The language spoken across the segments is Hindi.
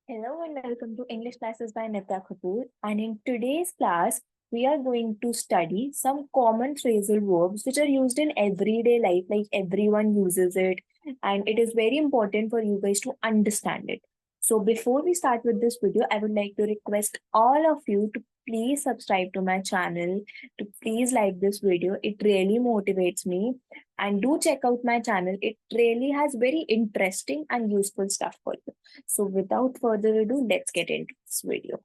Hello and welcome to English classes by Nitya Kapoor. And in today's class, we are going to study some common phrasal verbs which are used in everyday life, like everyone uses it, and it is very important for you guys to understand it. So before we start with this video, I would like to request all of you to please subscribe to my channel, to please like this video. It really motivates me. And do check out my channel. It really has very interesting and useful stuff for you. So without further ado, let's get into this video.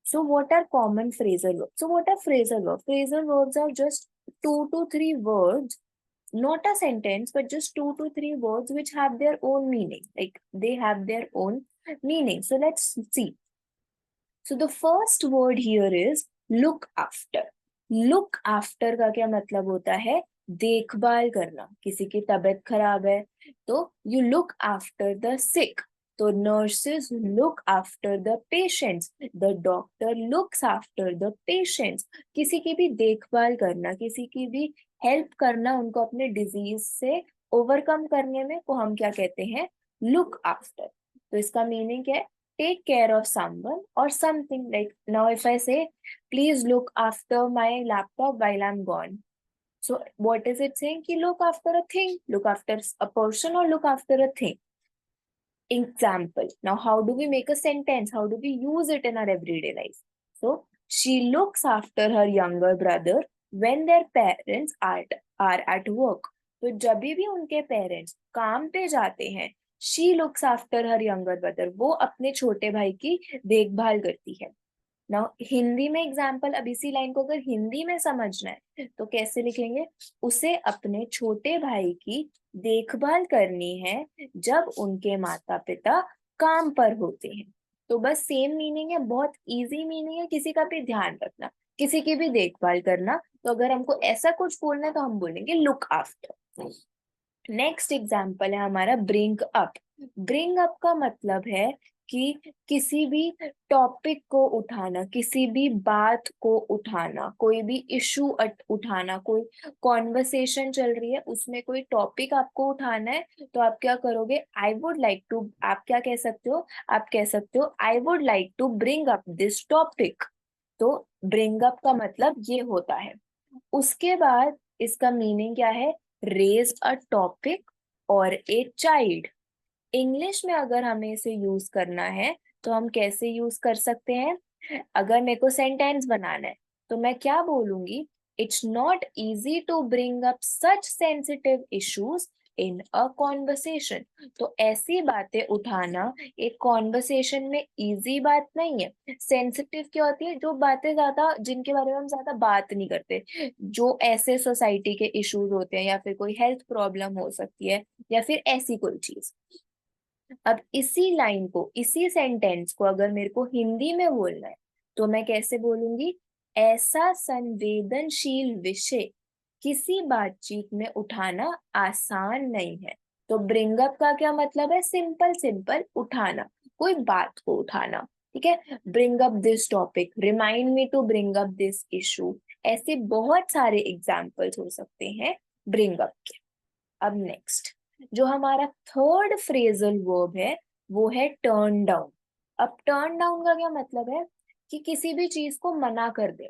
So what are common phrasal verbs? So what are phrasal verbs? Phrasal verbs are just 2 to 3 words, not a sentence, but just 2 to 3 words which have their own meaning. Like they have their own meaning. So let's see. So the first word here is look after. Look after का क्या मतलब होता है? देखभाल करना. किसी की तबीयत खराब है तो you look after the sick. तो nurses look after the patients. The doctor looks after the patients. किसी की भी देखभाल करना, किसी की भी हेल्प करना, उनको अपने डिजीज से ओवरकम करने में को हम क्या कहते हैं? Look after. तो इसका मीनिंग क्या है? Take care of someone or something. Like now if I say please look after my laptop while I'm gone, so what is it saying? Ki look after a thing, look after a person, or look after a thing. Example. Now how do we make a sentence? How do we use it in our everyday life? So she looks after her younger brother when their parents are at work. तो जब भी उनके पेरेंट्स काम पे जाते हैं, she looks after her younger brother, वो अपने छोटे भाई की देखभाल करती है. नाउ हिंदी में एग्जाम्पल, अब इसी लाइन को अगर हिंदी में समझना है तो कैसे लिखेंगे? उसे अपने छोटे भाई की देखभाल करनी है जब उनके माता पिता काम पर होते हैं. तो बस सेम मीनिंग है, बहुत इजी मीनिंग है. किसी का भी ध्यान रखना, किसी की भी देखभाल करना. तो अगर हमको ऐसा कुछ बोलना है तो हम बोलेंगे लुक आफ्टर. नेक्स्ट एग्जाम्पल है हमारा ब्रिंग अप. ब्रिंग अप का मतलब है कि किसी भी टॉपिक को उठाना, किसी भी बात को उठाना, कोई भी इशू उठाना. कोई कॉन्वर्सेशन चल रही है, उसमें कोई टॉपिक आपको उठाना है, तो आप क्या करोगे? I would like to. आप क्या कह सकते हो? आप कह सकते हो I would like to bring up this topic. तो ब्रिंग अप का मतलब ये होता है. उसके बाद इसका मीनिंग क्या है? रेज अ टॉपिक और ए चाइल्ड. इंग्लिश में अगर हमें इसे यूज करना है तो हम कैसे यूज कर सकते हैं? अगर मेरे को सेंटेंस बनाना है तो मैं क्या बोलूंगी? It's not easy to bring up such sensitive issues in a conversation. तो ऐसी बातें उठाना एक कॉन्वर्सेशन में इजी बात नहीं है. सेंसिटिव क्या होती है? जो बातें ज्यादा, जिनके बारे में हम ज्यादा बात नहीं करते, जो ऐसे सोसाइटी के इश्यूज होते हैं, या फिर कोई हेल्थ प्रॉब्लम हो सकती है, या फिर ऐसी कोई चीज. अब इसी लाइन को, इसी सेंटेंस को अगर मेरे को हिंदी में बोलना है तो मैं कैसे बोलूंगी? ऐसा संवेदनशील विषय किसी बातचीत में उठाना आसान नहीं है. तो ब्रिंग अप का क्या मतलब है? सिंपल सिंपल उठाना, कोई बात को उठाना. ठीक है. Bring up this topic, remind me to bring up this issue. ऐसे बहुत सारे एग्जाम्पल्स हो सकते हैं ब्रिंग अप के. अब नेक्स्ट जो हमारा थर्ड फ्रेजल वर्ब है वो है टर्न डाउन. अब टर्न डाउन का क्या मतलब है? कि किसी भी चीज को मना कर दे.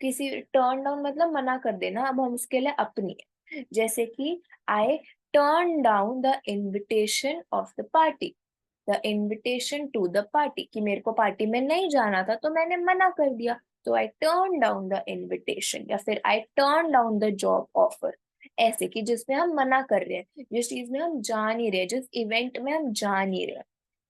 किसी टर्न डाउन मतलब मना कर देना. अब हम उसके लिए अपनी है, जैसे कि I turn down the invitation of the party. The invitation to the party, कि मेरे को पार्टी में नहीं जाना था तो मैंने मना कर दिया. तो आई टर्न डाउन द इनविटेशन, या फिर आई turn down the job offer. ऐसे कि जिसमें हम मना कर रहे हैं, जिस चीज में हम जा नहीं रहे, जिस इवेंट में हम जा नहीं रहे.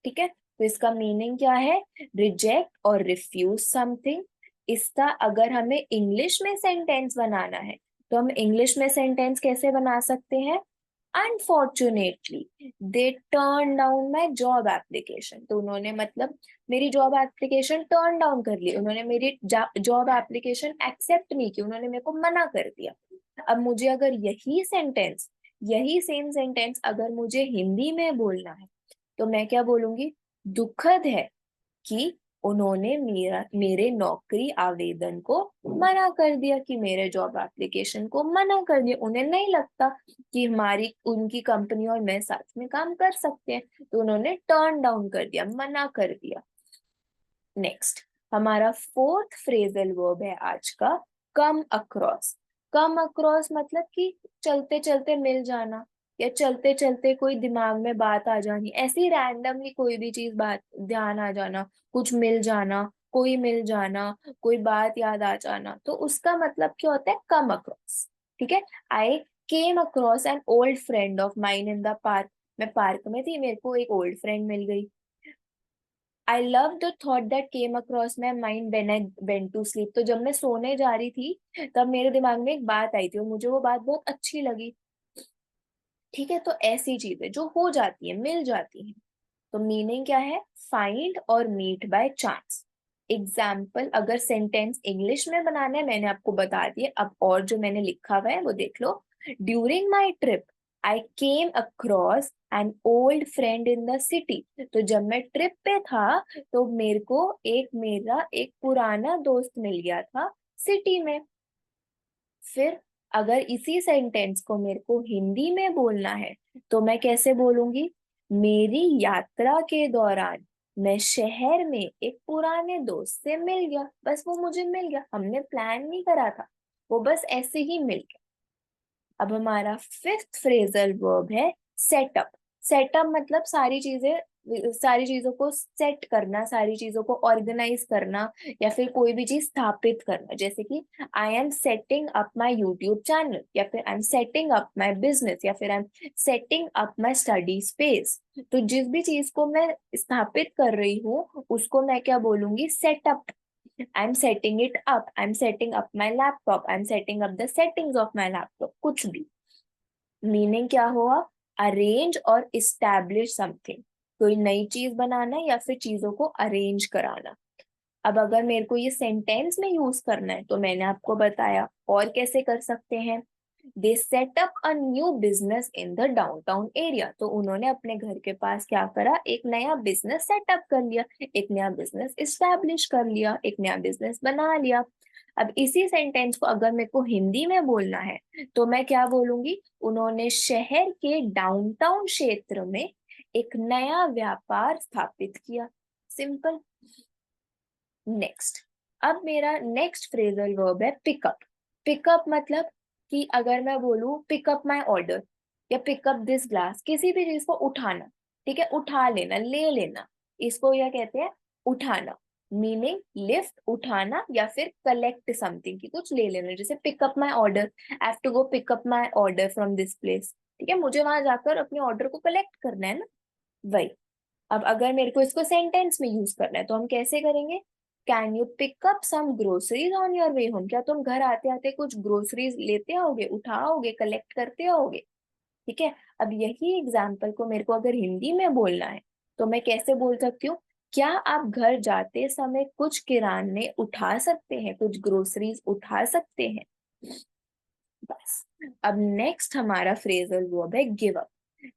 ठीक है. तो इसका मीनिंग क्या है? रिजेक्ट और रिफ्यूज समथिंग. इसका अगर हमें इंग्लिश में सेंटेंस बनाना है तो हम इंग्लिश में सेंटेंस कैसे बना सकते हैं? Unfortunately they turn down my job application. तो उन्होंने मतलब मेरी जॉब एप्लीकेशन टर्न डाउन कर ली. उन्होंने मेरी जॉब एप्लीकेशन एक्सेप्ट नहीं की, उन्होंने मेरे को मना कर दिया. अब मुझे अगर यही सेंटेंस, यही सेम सेंटेंस अगर मुझे हिंदी में बोलना है तो मैं क्या बोलूंगी? दुखद है कि उन्होंने मेरे नौकरी आवेदन को मना कर दिया, कि मेरे जॉब एप्लीकेशन को मना कर दिया. उन्हें नहीं लगता कि हमारी, उनकी कंपनी और मैं साथ में काम कर सकते हैं, तो उन्होंने टर्न डाउन कर दिया, मना कर दिया. नेक्स्ट हमारा फोर्थ फ्रेजल वर्ब है आज का, कम अक्रॉस। कम अक्रॉस मतलब कि चलते चलते मिल जाना, या चलते चलते कोई दिमाग में बात आ जानी, ऐसी रैंडमली कोई भी चीज बात ध्यान आ जाना, कुछ मिल जाना, कोई मिल जाना, कोई बात याद आ जाना, तो उसका मतलब क्या होता है, कम अक्रॉस। ठीक है, I came across an old friend of mine in the park. मैं पार्क में थी, मेरे को एक ओल्ड फ्रेंड मिल गई। I love the thought that came across my mind when I went to sleep. तो जब मैं सोने जा रही थी तब मेरे दिमाग में एक बात आई थी और मुझे वो बात बहुत अच्छी लगी। ठीक है, तो ऐसी चीजें जो हो जाती है, मिल जाती है। तो मीनिंग क्या है, फाइंड और मीट बाय चांस। एग्जाम्पल, अगर सेंटेंस इंग्लिश में बनाना है मैंने आपको बता दिया, अब और जो मैंने लिखा हुआ है वो देख लो। During my trip I came across an old friend in the city. तो जब मैं ट्रिप पे था तो मेरा एक पुराना दोस्त मिल गया था सिटी में। फिर अगर इसी सेंटेंस को मेरे को हिंदी में बोलना है तो मैं कैसे बोलूंगी, मेरी यात्रा के दौरान मैं शहर में एक पुराने दोस्त से मिल गया। बस वो मुझे मिल गया, हमने प्लान नहीं करा था, वो बस ऐसे ही मिल गया। अब हमारा फिफ्थ फ्रेजल वर्ब है सेटअप। सेटअप मतलब सारी चीजों को सेट करना, सारी चीजों को ऑर्गेनाइज करना, या फिर कोई भी चीज स्थापित करना। जैसे कि I am setting up my YouTube channel, या फिर I am setting up my business, या फिर I am setting up my study space. तो जिस भी चीज को मैं स्थापित कर रही हूँ उसको मैं क्या बोलूंगी, setup. I'm setting it up. I'm setting up my laptop. I'm setting up the settings of my laptop. कुछ भी। मीनिंग क्या हुआ, अरेंज और इस्टेब्लिश समथिंग। कोई नई चीज बनाना या फिर चीजों को अरेंज कराना। अब अगर मेरे को ये सेंटेंस में यूज करना है तो मैंने आपको बताया और कैसे कर सकते हैं। They set up a new business in the downtown area. तो उन्होंने अपने घर के पास क्या करा, एक नया बिजनेस सेटअप कर लिया, एक नया बिजनेस इस्टेब्लिश कर लिया, एक नया बिजनेस बना लिया। अब इसी सेंटेंस को अगर मेरे को हिंदी में बोलना है तो मैं क्या बोलूंगी, उन्होंने शहर के डाउनटाउन क्षेत्र में एक नया व्यापार स्थापित किया। सिंपल। नेक्स्ट, अब मेरा नेक्स्ट फ्रेजल वर्ब है पिकअप। पिकअप मतलब कि अगर मैं बोलूं पिकअप माई ऑर्डर या पिकअप दिस ग्लास, किसी भी चीज को उठाना। ठीक है, उठा लेना, ले लेना, इसको क्या कहते हैं, उठाना। मीनिंग लिफ्ट, उठाना, या फिर कलेक्ट समथिंग की कुछ ले लेना। जैसे pick up my order, I have to go pick up my order from this place. ठीक है, मुझे वहां जाकर अपने ऑर्डर को कलेक्ट करना है ना, वही। अब अगर मेरे को इसको सेंटेंस में यूज करना है तो हम कैसे करेंगे, can you pick up some groceries on your way home. क्या तुम घर आते आते कुछ ग्रोसरीज लेते आओगे, उठाओगे, कलेक्ट करते आओगे। ठीक है, अब यही एग्जाम्पल को मेरे को अगर हिंदी में बोलना है तो मैं कैसे बोल सकती हूँ, क्या आप घर जाते समय कुछ किराने उठा सकते हैं, कुछ ग्रोसरीज उठा सकते हैं। बस। अब नेक्स्ट हमारा फ्रेजल वर्ब है गिव अप।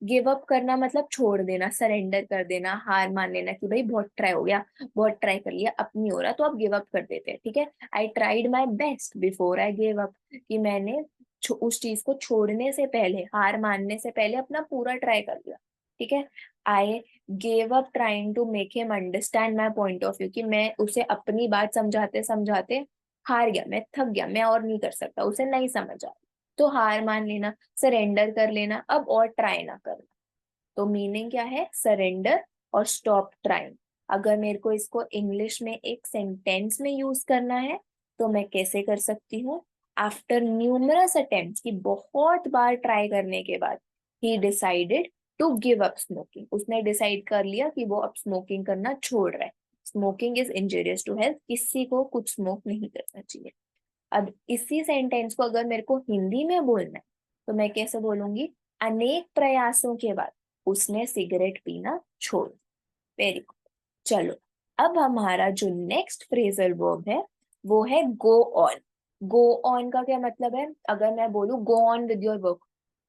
गिव अप करना मतलब छोड़ देना, सरेंडर कर देना, हार मान लेना कि भाई बहुत ट्राई हो गया, बहुत ट्राई कर लिया, अब नहीं हो रहा, तो आप गिव अप कर देते हैं। ठीक है, I tried my best before I give up, कि मैंने उस चीज को छोड़ने से पहले, हार मानने से पहले अपना पूरा ट्राई कर लिया। ठीक है, I gave up trying to make him understand my point of view, कि मैं उसे अपनी बात समझाते समझाते हार गया, मैं थक गया, मैं और नहीं कर सकता, उसे नहीं समझ आ। तो हार मान लेना, सरेंडर कर लेना, अब और ट्राई ना करना। तो मीनिंग क्या है, सरेंडर और स्टॉप ट्राइंग। अगर मेरे को इसको इंग्लिश में एक सेंटेंस में यूज करना है तो मैं कैसे कर सकती हूँ, आफ्टर न्यूमरस अटेम्प्ट्स, की बहुत बार ट्राई करने के बाद, he decided to give up smoking. उसने डिसाइड कर लिया कि वो अब स्मोकिंग करना छोड़ रहा है। Smoking is injurious to health, किसी को कुछ स्मोक नहीं करना चाहिए। अब इसी सेंटेंस को अगर मेरे को हिंदी में बोलना है तो मैं कैसे बोलूंगी, अनेक प्रयासों के बाद उसने सिगरेट पीना छोड़। Very good. चलो, अब हमारा जो नेक्स्ट फ्रेजल वर्ब है वो है गो ऑन। गो ऑन का क्या मतलब है, अगर मैं बोलूं go on with your work,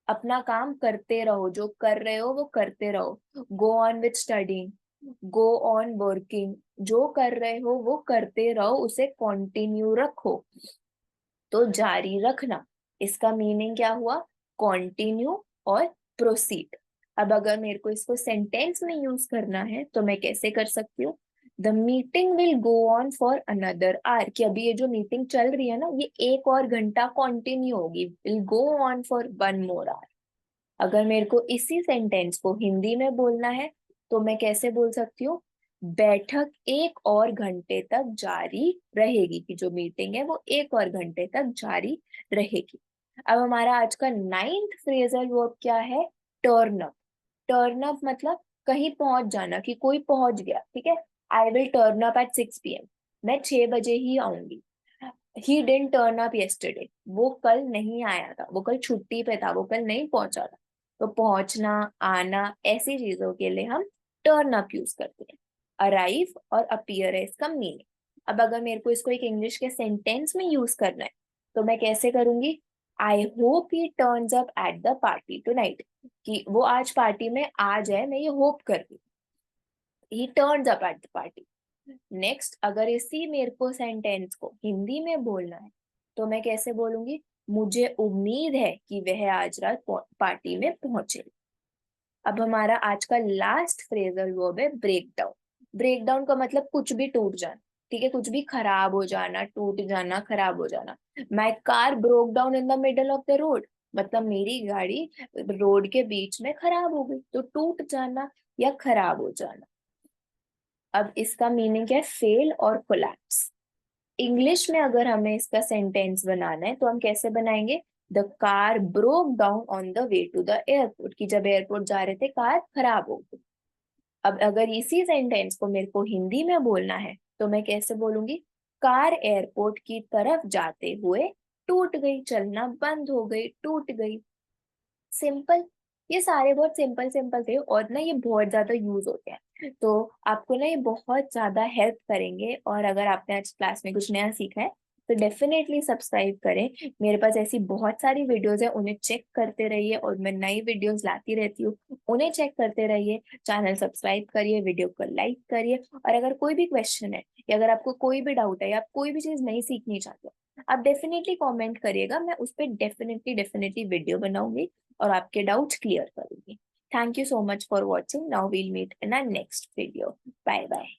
अपना काम करते रहो, जो कर रहे हो वो करते रहो। Go on with studying, go on working, जो कर रहे हो वो करते रहो, उसे कंटिन्यू रखो, तो जारी रखना। इसका मीनिंग क्या हुआ, कॉन्टिन्यू और प्रोसीड। अब अगर मेरे को इसको सेंटेंस में यूज करना है तो मैं कैसे कर सकती हूँ, the meeting will go on for another our, कि अभी ये जो मीटिंग चल रही है ना ये 1 और घंटा कंटिन्यू होगी, will go on for 1 more hour। अगर मेरे को इसी सेंटेंस को हिंदी में बोलना है तो मैं कैसे बोल सकती हूँ, बैठक 1 और घंटे तक जारी रहेगी, कि जो मीटिंग है वो 1 और घंटे तक जारी रहेगी। अब हमारा आज का 9th फ्रेजल वर्ब क्या है, टर्न अप। टर्न अप मतलब कहीं पहुंच जाना, कि कोई पहुंच गया, ठीक है। I will turn up at 6 PM, मैं 6 बजे ही आऊंगी। He didn't turn up yesterday, वो कल नहीं आया था, वो कल छुट्टी पे था, वो कल नहीं पहुंचा था। तो पहुंचना, आना, ऐसी चीजों के लिए हम टर्न अप यूज करते हैं। अराइव और अपीयर है इसका मीनिंग। अब अगर मेरे को इसको एक इंग्लिश के सेंटेंस में यूज करना है तो मैं कैसे करूंगी, I hope he turns up at the party tonight, कि वो आज पार्टी में आ जाए, मैं ये होप कर रही हूँ। ही turns up at the party. Next, अगर इसी मेरे को सेंटेंस को हिंदी में बोलना है तो मैं कैसे बोलूंगी, मुझे उम्मीद है कि वह आज रात पार्टी में पहुंचे। अब हमारा आज का लास्ट फ्रेजल वर्ब है ब्रेक डाउन। ब्रेक डाउन का मतलब कुछ भी टूट जाना, ठीक है, कुछ भी खराब हो जाना, टूट जाना, खराब हो जाना। My car broke down in the middle of the road, मतलब मेरी गाड़ी रोड के बीच में खराब हो गई, तो टूट जाना या खराब हो जाना। अब इसका मीनिंग है फेल और कोलैप्स। इंग्लिश में अगर हमें इसका सेंटेंस बनाना है तो हम कैसे बनाएंगे, the car broke down on the way to the airport, कि जब एयरपोर्ट जा रहे थे कार खराब हो गई। अब अगर इसी सेंटेंस को मेरे को हिंदी में बोलना है तो मैं कैसे बोलूंगी, कार एयरपोर्ट की तरफ जाते हुए टूट गई, चलना बंद हो गई, टूट गई। सिंपल। ये सारे बहुत सिंपल सिंपल थे और ना ये बहुत ज्यादा यूज होते हैं, तो आपको ना ये बहुत ज्यादा हेल्प करेंगे। और अगर आपने आज क्लास में कुछ नया सीखा है तो डेफिनेटली सब्सक्राइब करें। मेरे पास ऐसी बहुत सारी वीडियोस है, उन्हें चेक करते रहिए, और मैं नई वीडियोस लाती रहती हूँ, उन्हें चेक करते रहिए। चैनल सब्सक्राइब करिए, वीडियो को लाइक करिए। और अगर कोई भी क्वेश्चन है या अगर आपको कोई भी डाउट है या आप कोई भी चीज नहीं सीखनी चाहते आप डेफिनेटली कमेंट करिएगा, मैं उस पर डेफिनेटली डेफिनेटली वीडियो बनाऊंगी और आपके डाउट्स क्लियर करूंगी। Thank you so much for watching. Now we'll meet in our next video. Bye bye.